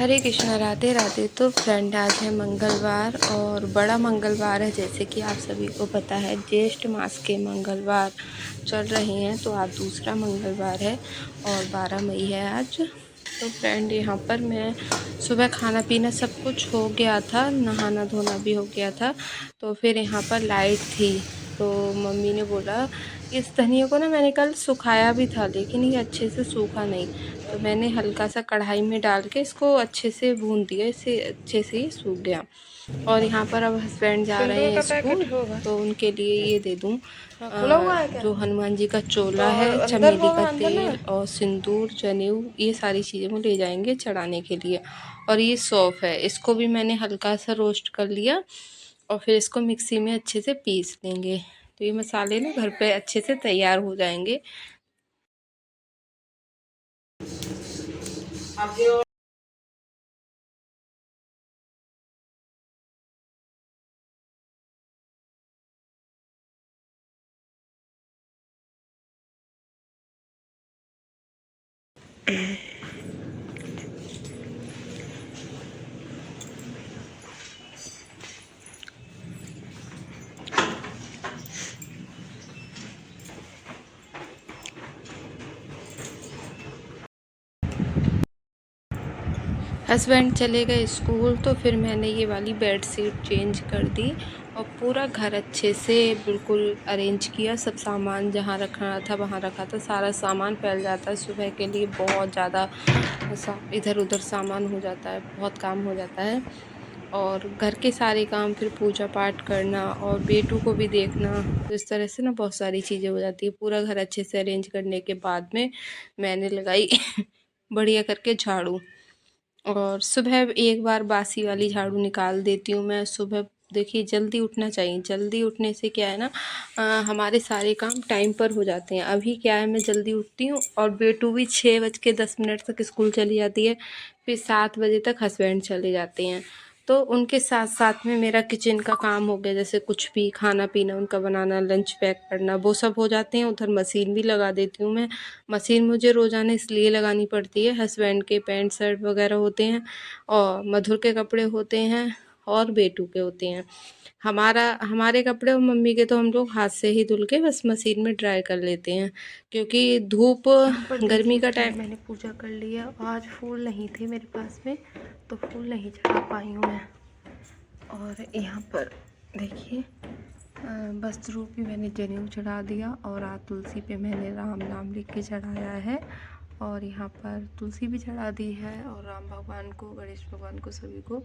हरे कृष्णा, राधे राधे। तो फ्रेंड, आज है मंगलवार और बड़ा मंगलवार है। जैसे कि आप सभी को पता है, ज्येष्ठ मास के मंगलवार चल रहे हैं, तो आज दूसरा मंगलवार है और 12 मई है आज। तो फ्रेंड, यहाँ पर मैं सुबह खाना पीना सब कुछ हो गया था, नहाना धोना भी हो गया था। तो फिर यहाँ पर लाइट थी, तो मम्मी ने बोला इस धनिया को ना मैंने कल सुखाया भी था, लेकिन ये अच्छे से सूखा नहीं। तो मैंने हल्का सा कढ़ाई में डाल के इसको अच्छे से भून दिया, इससे अच्छे से ये सूख गया। और यहाँ पर अब हस्बैंड जा रहे हैं स्कूल, तो उनके लिए ये दे दूँ जो हनुमान जी का चोला है, चमेली का तेल और सिंदूर, जनेऊ, ये सारी चीज़ें वो ले जाएंगे चढ़ाने के लिए। और ये सौंफ है, इसको भी मैंने हल्का सा रोस्ट कर लिया और फिर इसको मिक्सी में अच्छे से पीस लेंगे। तो ये मसाले ना घर पे अच्छे से तैयार हो जाएंगे। हस्बैंड चले गए स्कूल, तो फिर मैंने ये वाली बेड शीट चेंज कर दी और पूरा घर अच्छे से बिल्कुल अरेंज किया। सब सामान जहाँ रखना था वहाँ रखा था। सारा सामान फैल जाता है सुबह के लिए, बहुत ज़्यादा इधर उधर सामान हो जाता है, बहुत काम हो जाता है। और घर के सारे काम, फिर पूजा पाठ करना और बेटू को भी देखना, तो इस तरह से ना बहुत सारी चीज़ें हो जाती है। पूरा घर अच्छे से अरेंज करने के बाद में मैंने लगाई बढ़िया करके झाड़ू। और सुबह एक बार बासी वाली झाड़ू निकाल देती हूँ मैं सुबह। देखिए, जल्दी उठना चाहिए। जल्दी उठने से क्या है ना, हमारे सारे काम टाइम पर हो जाते हैं। अभी क्या है, मैं जल्दी उठती हूँ और बेटू भी 6:10 तक स्कूल चली जाती है। फिर 7 बजे तक हस्बैंड चले जाते हैं। तो उनके साथ साथ में मेरा किचन का काम हो गया, जैसे कुछ भी खाना पीना उनका बनाना, लंच पैक करना, वो सब हो जाते हैं। उधर मशीन भी लगा देती हूँ मैं। मशीन मुझे रोज़ाना इसलिए लगानी पड़ती है, हस्बैंड के पैंट शर्ट वगैरह होते हैं और मधुर के कपड़े होते हैं और बेटू के होते हैं। हमारे कपड़े और मम्मी के तो हम लोग हाथ से ही धुल के बस मशीन में ड्राई कर लेते हैं, क्योंकि धूप गर्मी का टाइम। मैंने पूजा कर लिया। आज फूल नहीं थे मेरे पास में, तो फूल नहीं चढ़ा पाई हूँ मैं। और यहाँ पर देखिए, वस्त्र रूपी मैंने जनेऊ चढ़ा दिया और आज तुलसी पे मैंने राम नाम लिख के चढ़ाया है। और यहाँ पर तुलसी भी चढ़ा दी है और राम भगवान को, गणेश भगवान को, सभी को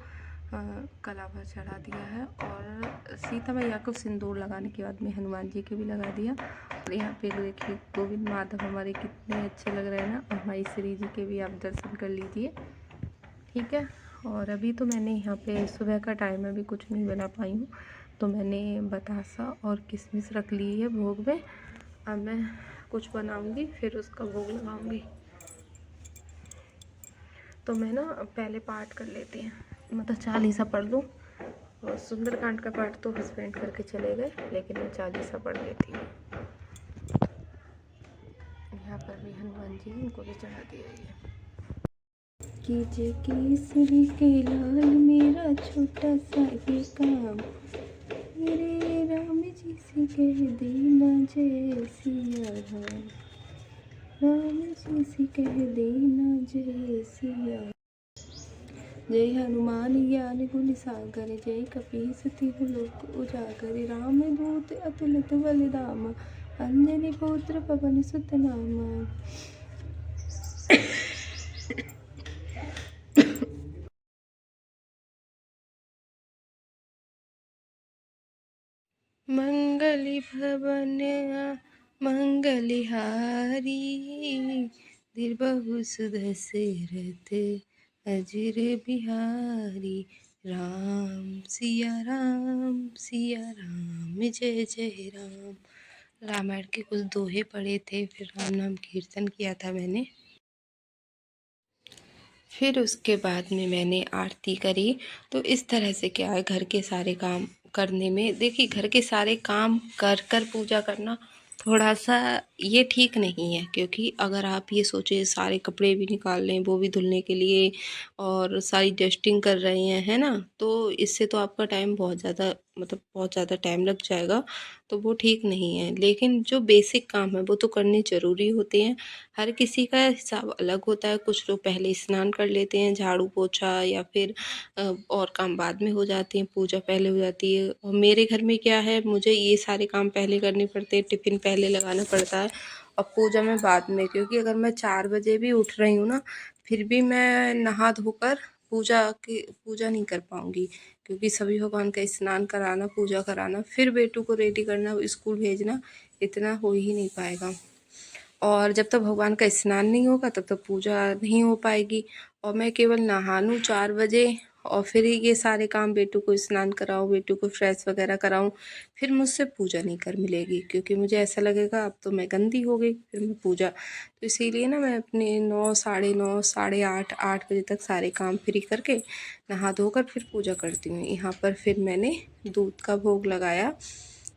कलावा चढ़ा दिया है। और सीता मैया को सिंदूर लगाने के बाद में हनुमान जी के भी लगा दिया। और यहाँ पे देखिए, गोविंद माधव हमारे कितने अच्छे लग रहे हैं ना। और हमारी श्री जी के भी आप दर्शन कर लीजिए, ठीक है। और अभी तो मैंने यहाँ पे सुबह का टाइम है, अभी कुछ नहीं बना पाई हूँ, तो मैंने बतासा और किशमिश रख ली है भोग में। अब मैं कुछ बनाऊँगी, फिर उसका भोग लगाऊँगी। तो मैं ना पहले पाठ कर लेती हैं, मतलब चालीसा पढ़ लूँ। और सुंदरकांड का पाठ तो हस्बैंड करके चले गए, लेकिन मैं चालीसा पढ़ लेती हूँ। यहाँ पर भी हनुमान जी, उनको भी चढ़ा दिया है। कीजिए केसरी के लाल मेरा छोटा सा ये काम, मेरे राम जी से कह देना जय सिया राम, राम जी से कह देना जय सिया। जय हनुमान ज्ञान गुण सागर, जय कपीस तिहु लोक उजागर, राम दूत अतुलित बल धामा, अंजनी पुत्र पवन सुत नामा। मंगली भवन मंगलिहारी, दिर्बहु सुदशरथ अजर बिहारी, राम सिया राम जय जय राम। रामायण के कुछ दोहे पढ़े थे, फिर राम नाम कीर्तन किया था मैंने। फिर उसके बाद में मैंने आरती करी। तो इस तरह से क्या है, घर के सारे काम करने में, देखिए घर के सारे काम कर कर पूजा करना थोड़ा सा ये ठीक नहीं है, क्योंकि अगर आप ये सोचें सारे कपड़े भी निकाल लें वो भी धुलने के लिए और सारी डस्टिंग कर रहे हैं, है ना? तो इससे तो आपका टाइम बहुत ज़्यादा, मतलब बहुत ज़्यादा टाइम लग जाएगा, तो वो ठीक नहीं है। लेकिन जो बेसिक काम है वो तो करने ज़रूरी होते हैं। हर किसी का हिसाब अलग होता है, कुछ लोग पहले स्नान कर लेते हैं, झाड़ू पोछा या फिर और काम बाद में हो जाते हैं, पूजा पहले हो जाती है। और मेरे घर में क्या है, मुझे ये सारे काम पहले करने पड़ते हैं, टिफ़िन पहले लगाना पड़ता है और पूजा में बाद में, क्योंकि अगर मैं 4 बजे भी उठ रही हूँ ना, फिर भी मैं नहा धोकर पूजा नहीं कर पाऊँगी, क्योंकि सभी भगवान का स्नान कराना, पूजा कराना, फिर बेटू को रेडी करना, स्कूल भेजना, इतना हो ही नहीं पाएगा। और जब तक भगवान का स्नान नहीं होगा तब तक पूजा नहीं हो पाएगी। और मैं केवल नहा लूँ 4 बजे और फिर ही ये सारे काम, बेटू को स्नान कराऊँ, बेटू को फ्रेश वगैरह कराऊँ, फिर मुझसे पूजा नहीं कर मिलेगी, क्योंकि मुझे ऐसा लगेगा अब तो मैं गंदी हो गई, फिर मैं पूजा। तो इसीलिए ना मैं अपने 9, साढ़े 9, साढ़े 8, 8 बजे तक सारे काम फ्री करके नहा धोकर फिर पूजा करती हूँ। यहाँ पर फिर मैंने दूध का भोग लगाया,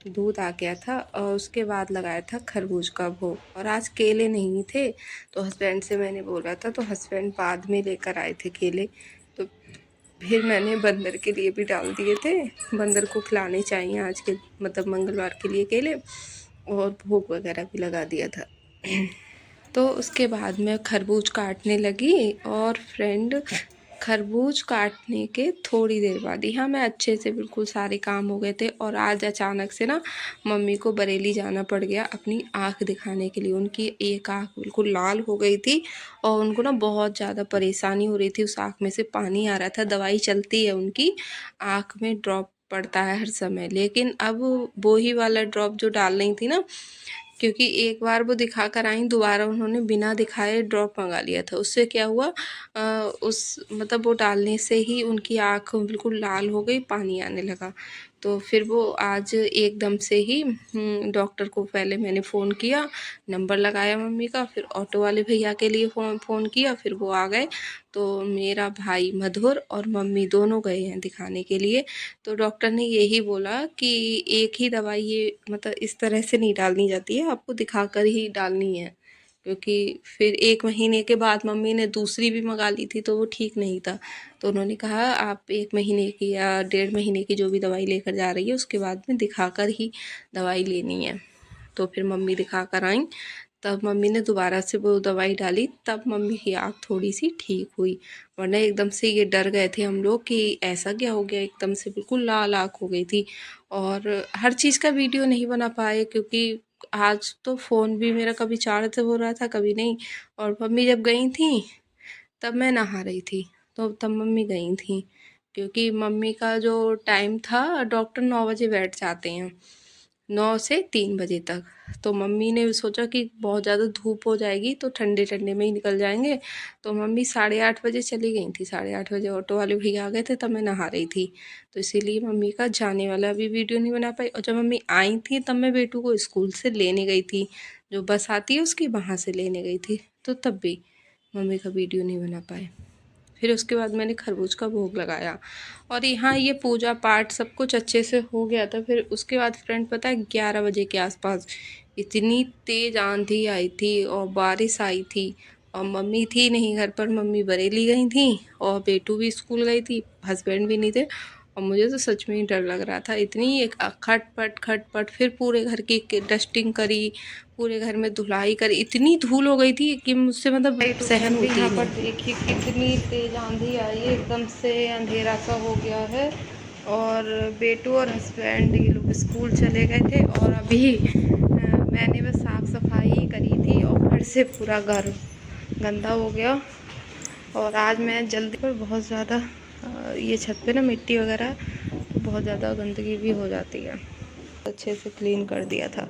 दूध आ गया था और उसके बाद लगाया था खरबूज का भोग। और आज केले नहीं थे, तो हस्बैंड से मैंने बोला था, तो हस्बैंड बाद में लेकर आए थे केले, तो फिर मैंने बंदर के लिए भी डाल दिए थे। बंदर को खिलाने चाहिए आज के, मतलब मंगलवार के लिए केले, और भोग वगैरह भी लगा दिया था। तो उसके बाद मैं खरबूज काटने लगी और फ्रेंड, खरबूज काटने के थोड़ी देर बाद यहाँ मैं अच्छे से बिल्कुल सारे काम हो गए थे। और आज अचानक से ना मम्मी को बरेली जाना पड़ गया अपनी आँख दिखाने के लिए। उनकी एक आँख बिल्कुल लाल हो गई थी और उनको ना बहुत ज़्यादा परेशानी हो रही थी, उस आँख में से पानी आ रहा था। दवाई चलती है उनकी, आँख में ड्रॉप पड़ता है हर समय, लेकिन अब वो ही वाला ड्रॉप जो डाल रही थी ना, क्योंकि एक बार वो दिखा कर आई, दोबारा उन्होंने बिना दिखाए ड्रॉप मंगा लिया था। उससे क्या हुआ, उस मतलब वो डालने से ही उनकी आँख बिल्कुल लाल हो गई, पानी आने लगा। तो फिर वो आज एकदम से ही डॉक्टर को पहले मैंने फ़ोन किया, नंबर लगाया मम्मी का, फिर ऑटो वाले भैया के लिए फ़ोन किया, फिर वो आ गए। तो मेरा भाई मधुर और मम्मी दोनों गए हैं दिखाने के लिए। तो डॉक्टर ने यही बोला कि एक ही दवाई ये, मतलब इस तरह से नहीं डालनी जाती है, आपको दिखाकर ही डालनी है, क्योंकि फिर 1 महीने के बाद मम्मी ने दूसरी भी मंगा ली थी तो वो ठीक नहीं था। तो उन्होंने कहा आप 1 महीने की या 1.5 महीने की जो भी दवाई लेकर जा रही है उसके बाद में दिखाकर ही दवाई लेनी है। तो फिर मम्मी दिखा कर आई, तब मम्मी ने दोबारा से वो दवाई डाली, तब मम्मी की आँख थोड़ी सी ठीक हुई। वरना एकदम से ये डर गए थे हम लोग कि ऐसा क्या हो गया, एकदम से बिल्कुल लाल आँख हो गई थी। और हर चीज़ का वीडियो नहीं बना पाए, क्योंकि आज तो फ़ोन भी मेरा कभी चार्ज हो रहा था कभी नहीं। और मम्मी जब गई थी तब मैं नहा रही थी, तो तब मम्मी गई थी, क्योंकि मम्मी का जो टाइम था, डॉक्टर 9 बजे बैठ जाते हैं, 9 से 3 बजे तक। तो मम्मी ने सोचा कि बहुत ज़्यादा धूप हो जाएगी तो ठंडे ठंडे में ही निकल जाएंगे, तो मम्मी 8:30 बजे चली गई थी। 8:30 बजे ऑटो वाले भैया आ गए थे, तब मैं नहा रही थी, तो इसीलिए मम्मी का जाने वाला भी वीडियो नहीं बना पाई। और जब मम्मी आई थी तब मैं बेटू को स्कूल से लेने गई थी, जो बस आती है उसकी, वहाँ से लेने गई थी, तो तब भी मम्मी का वीडियो नहीं बना पाए। फिर उसके बाद मैंने खरबूज का भोग लगाया और यहाँ ये पूजा पाठ सब कुछ अच्छे से हो गया था। फिर उसके बाद फ्रेंड पता है 11 बजे के आसपास इतनी तेज़ आंधी आई थी और बारिश आई थी, और मम्मी थी नहीं घर पर, मम्मी बरेली गई थी और बेटू भी स्कूल गई थी, हस्बैंड भी नहीं थे। और मुझे तो सच में ही डर लग रहा था, इतनी एक खटपट खटपट। फिर पूरे घर की डस्टिंग करी, पूरे घर में धुलाई करी, इतनी धूल हो गई थी कि मुझसे मतलब सहन होती ही नहीं। यहाँ पर देखिए कितनी तेज़ आंधी आई है, एकदम से अंधेरा सा हो गया है। और बेटू और हस्बैंड ये लोग स्कूल चले गए थे और अभी मैंने बस साफ़ सफाई ही करी थी और फिर से पूरा घर गंदा हो गया। और आज मैं जल्दी पर बहुत ज़्यादा ये छत पे ना मिट्टी वगैरह, तो बहुत ज़्यादा गंदगी भी हो जाती है, अच्छे से क्लीन कर दिया था।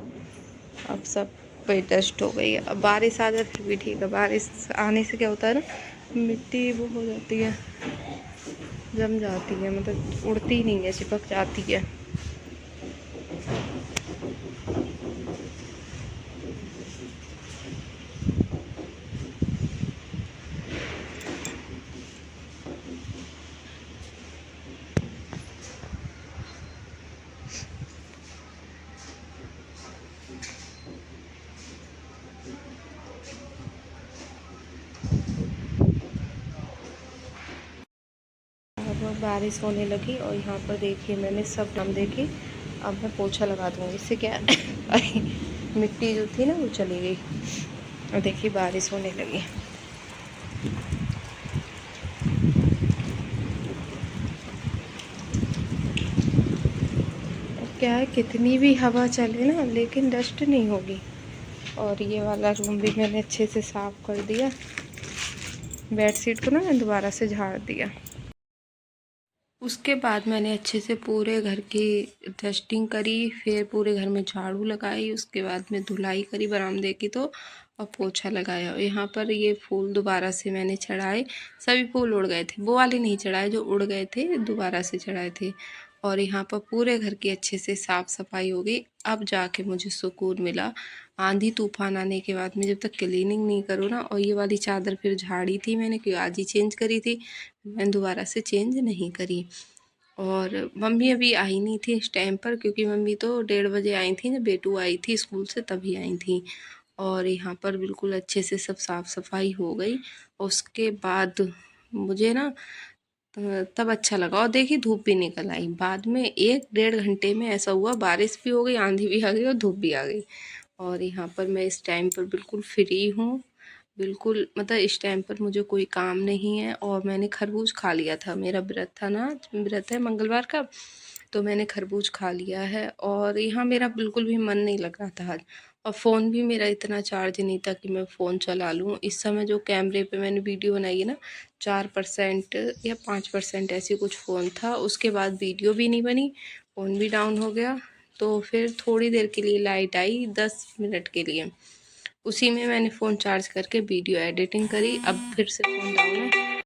अब सब पे डस्ट हो गई है। अब बारिश आ जाए फिर भी ठीक है, बारिश आने से क्या होता है ना, मिट्टी वो हो जाती है, जम जाती है, मतलब उड़ती नहीं है, चिपक जाती है। बारिश होने लगी और यहाँ पर देखिए मैंने सब नाम देखी। अब मैं पोछा लगा दूँगी, इससे क्या अरे मिट्टी जो थी ना वो चली गई। और देखिए बारिश होने लगी। क्या है, कितनी भी हवा चले ना लेकिन डस्ट नहीं होगी। और ये वाला रूम भी मैंने अच्छे से साफ़ कर दिया। बेडशीट को ना मैं दोबारा से झाड़ दिया। उसके बाद मैंने अच्छे से पूरे घर की डस्टिंग करी, फिर पूरे घर में झाड़ू लगाई, उसके बाद में धुलाई करी बरामदे की तो, और पोछा लगाया। और यहाँ पर ये फूल दोबारा से मैंने चढ़ाए। सभी फूल उड़ गए थे, वो वाले नहीं चढ़ाए जो उड़ गए थे, दोबारा से चढ़ाए थे। और यहाँ पर पूरे घर की अच्छे से साफ़ सफाई हो गई। अब जाके मुझे सुकून मिला। आंधी तूफान आने के बाद में जब तक क्लीनिंग नहीं करूँ ना, और ये वाली चादर फिर झाड़ी थी मैंने, क्योंकि आज ही चेंज करी थी, मैंने दोबारा से चेंज नहीं करी। और मम्मी अभी आई नहीं थी इस टाइम पर, क्योंकि मम्मी तो 1:30 बजे आई थी, जब बेटू आई थी स्कूल से तभी आई थी। और यहाँ पर बिल्कुल अच्छे से सब साफ़ सफाई हो गई। उसके बाद मुझे ना तब अच्छा लगा। और देखिए धूप भी निकल आई बाद में, 1-1.5 घंटे में ऐसा हुआ, बारिश भी हो गई, आंधी भी आ गई और धूप भी आ गई। और यहाँ पर मैं इस टाइम पर बिल्कुल फ्री हूँ। बिल्कुल मतलब इस टाइम पर मुझे कोई काम नहीं है। और मैंने खरबूज खा लिया था, मेरा व्रत था ना, व्रत है मंगलवार का, तो मैंने खरबूज खा लिया है। और यहाँ मेरा बिल्कुल भी मन नहीं लग रहा था आज। और फ़ोन भी मेरा इतना चार्ज नहीं था कि मैं फ़ोन चला लूँ। इस समय जो कैमरे पे मैंने वीडियो बनाई है ना, 4% या 5% ऐसी कुछ फ़ोन था। उसके बाद वीडियो भी नहीं बनी, फ़ोन भी डाउन हो गया। तो फिर थोड़ी देर के लिए लाइट आई, 10 मिनट के लिए, उसी में मैंने फ़ोन चार्ज करके वीडियो एडिटिंग करी। अब फिर से फ़ोन डाउन है।